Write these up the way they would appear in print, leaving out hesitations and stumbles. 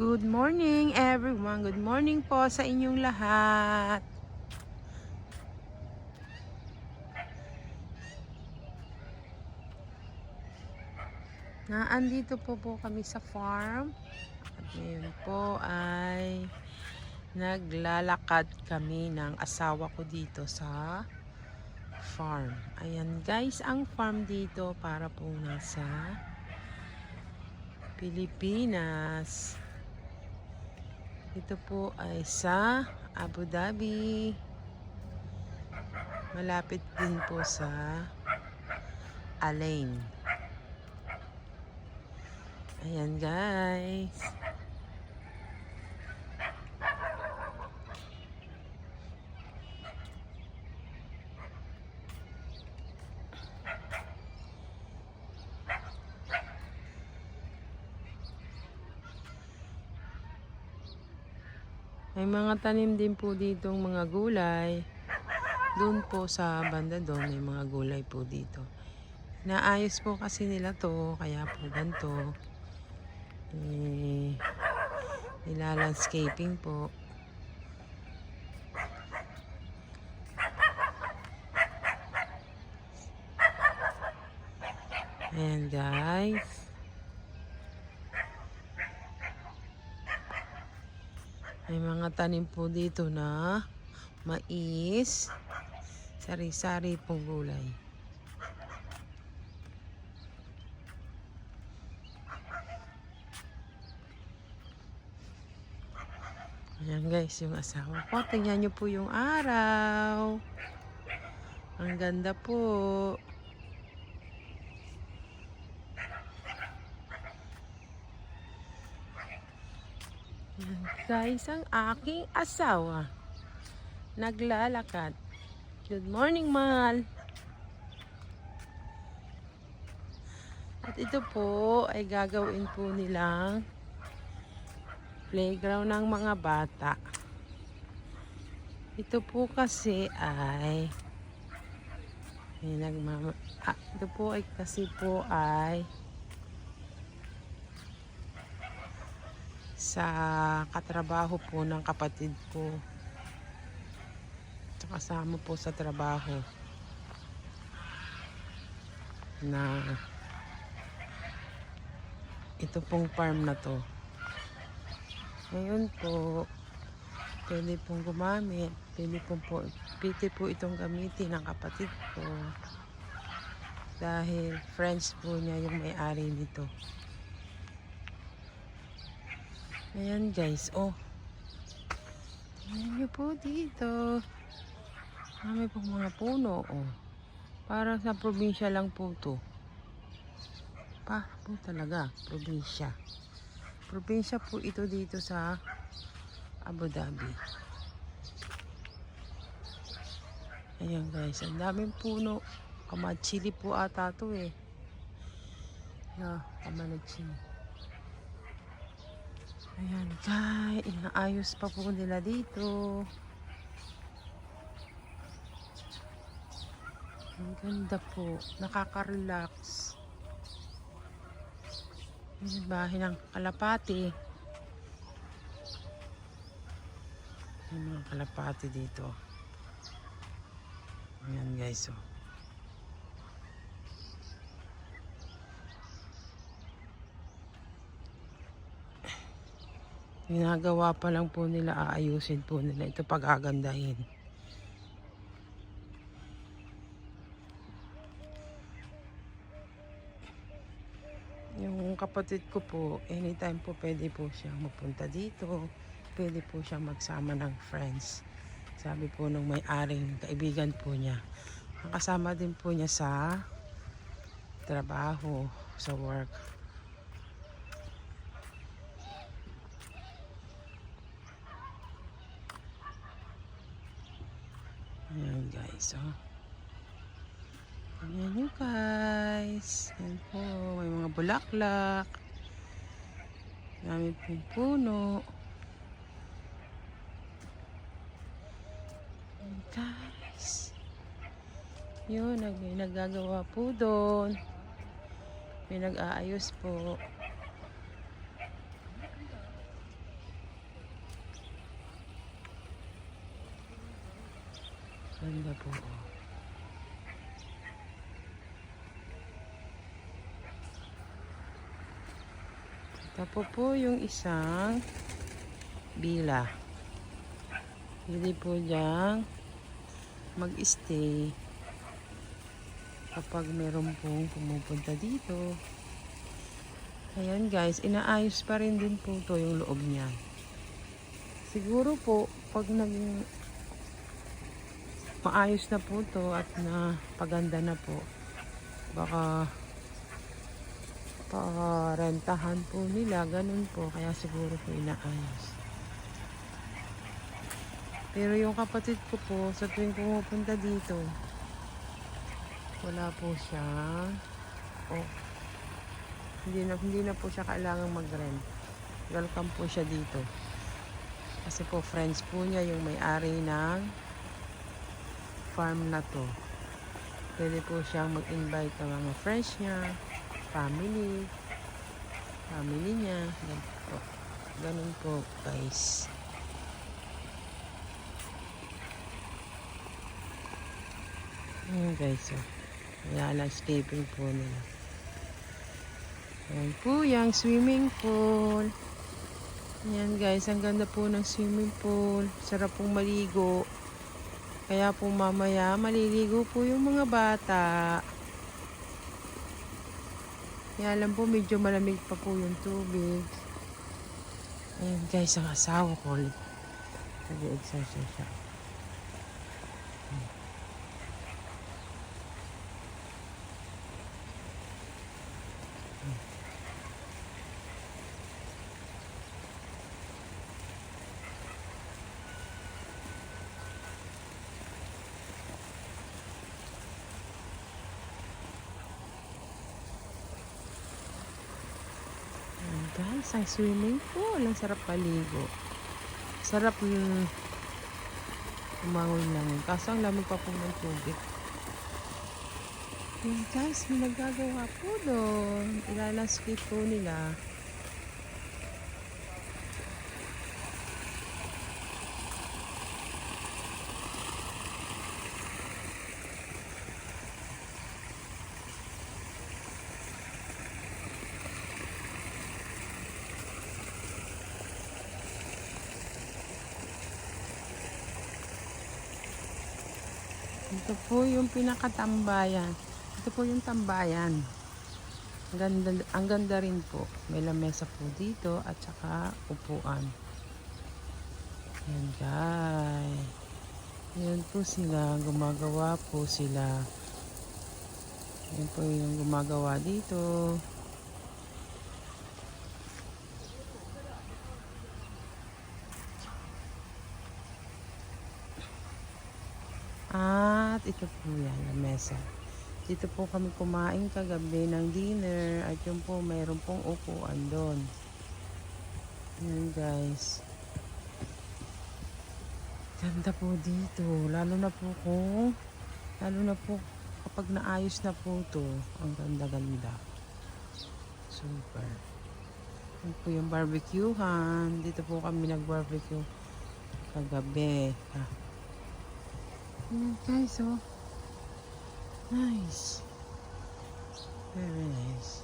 Good morning everyone. Good morning po sa inyong lahat. Naandito po kami sa farm. At ngayon po ay naglalakad kami ng asawa ko dito sa farm. Ayan guys, ang farm dito para po nasa Pilipinas. Ito po ay sa Abu Dhabi. Malapit din po sa Alain. Ayan guys. May mga tanim din po ditong mga gulay. Doon po sa banda doon may mga gulay po dito. Naayos po kasi nila to, kaya po ganito. Nila-landscaping po. Ayan guys. May mga tanim po dito na mais, sari-sari pong gulay. Ayan guys, yung asawa ko. Tingnan nyo po yung araw. Ang ganda po. Ayan guys, ang aking asawa. Naglalakad. Good morning, Mal. At ito po ay gagawin po nilang playground ng mga bata. Ito po kasi ay ito po ay sa katrabaho po ng kapatid ko. Kasama po sa trabaho na ito pong farm na to. Ngayon po pwede pong gumamit, pwede po itong gamitin ng kapatid ko dahil friends po niya yung may-ari nito. Ayan guys, oh, tingnan nyo po dito. Marami pong mga puno, oh. Para sa probinsya lang po to. Pa po talaga, probinsya. Probinsya po ito dito sa Abu Dhabi. Ayan guys, ang daming puno. Kamatsili po ata to eh. Kamatsili. Ayan guys, inaayos pa po nila dito. Ang ganda po, nakaka-relax. Yung bahay ng kalapati. Yung mga kalapati dito. Ayan guys, oh. Ginagawa pa lang po nila, aayusin po nila ito, pag-agandahin. Yung kapatid ko po, anytime po pwede po siyang mapunta dito. Pwede po siyang magsama ng friends. Sabi po nung may-aring kaibigan po niya. Ang kasama din po niya sa trabaho, sa work. Ayan guys, oh. Ayan nyo guys. Ayan po, may mga bulaklak. Dami pong puno. Ayan guys. Yun, may nagagawa po doon. May nag-aayos po. Ganda po. Oh. Ito po yung isang bila. Pwede po diyang mag-stay kapag meron pong pumupunta dito. Ayan guys, inaayos pa rin din po to yung loob niya. Siguro po, pag naging maayos na po to at na paganda na po, baka rentahan po nila, ganun po, kaya siguro po inaayos. Pero yung kapatid ko po, sa tuwing pumupunta dito, wala po siya. Oh, hindi na po siya kailangang mag-rent. Welcome po siya dito. Kasi po friends po niya yung may-ari ng farm na to. Pwede po siyang mag-invite ng mga friends niya, family niya. Ganun po guys. Ayan guys, oh. Ayan, landscaping po nila. Ayan po yung swimming pool. Ayan guys, ang ganda po ng swimming pool. Sarap pong maligo. Kaya po mamaya maliligo po yung mga bata. Kaya alam po medyo malamig pa po yung tubig. Ayan guys, ang asawa ko. Nag-exercise siya. Guys, ang swimming pool. Ang sarap paligo. Sarap umangon lang. Kaso ang lamig pa po ng tubig. Yan guys, may nagagawa po doon. Ilalandscape po nila. Ito po yung pinakatambayan. Ito po yung tambayan. Ang ganda rin po. May lamesa po dito at saka upuan. Yan guys. Yan po sila. Gumagawa po sila. Yan po yung gumagawa dito. At ito po yan, lamesa. Dito po kami kumain kagabi ng dinner. At yun po, mayroon pong upuan doon. Yan guys. Ganda po dito. Lalo na po kapag naayos na po to. Ang ganda-ganda. Super. Yan po yung barbecuehan. Dito po kami nag-barbecue kagabi. Yan guys, oh. Nice. Very nice.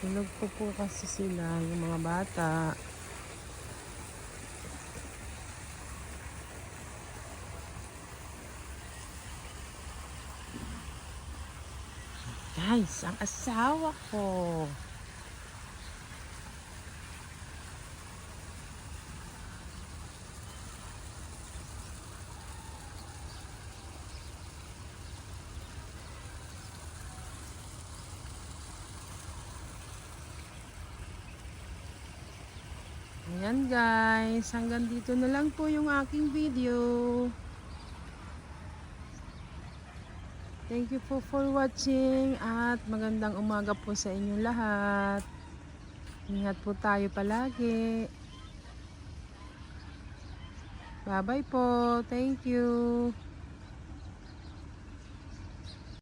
Tulog po kasi sila, yung mga bata. Guys, ang asawa ko. Ayan guys, hanggang dito na lang po yung aking video. Thank you for watching at magandang umaga po sa inyong lahat. Ingat po tayo palagi. Bye bye po. Thank you.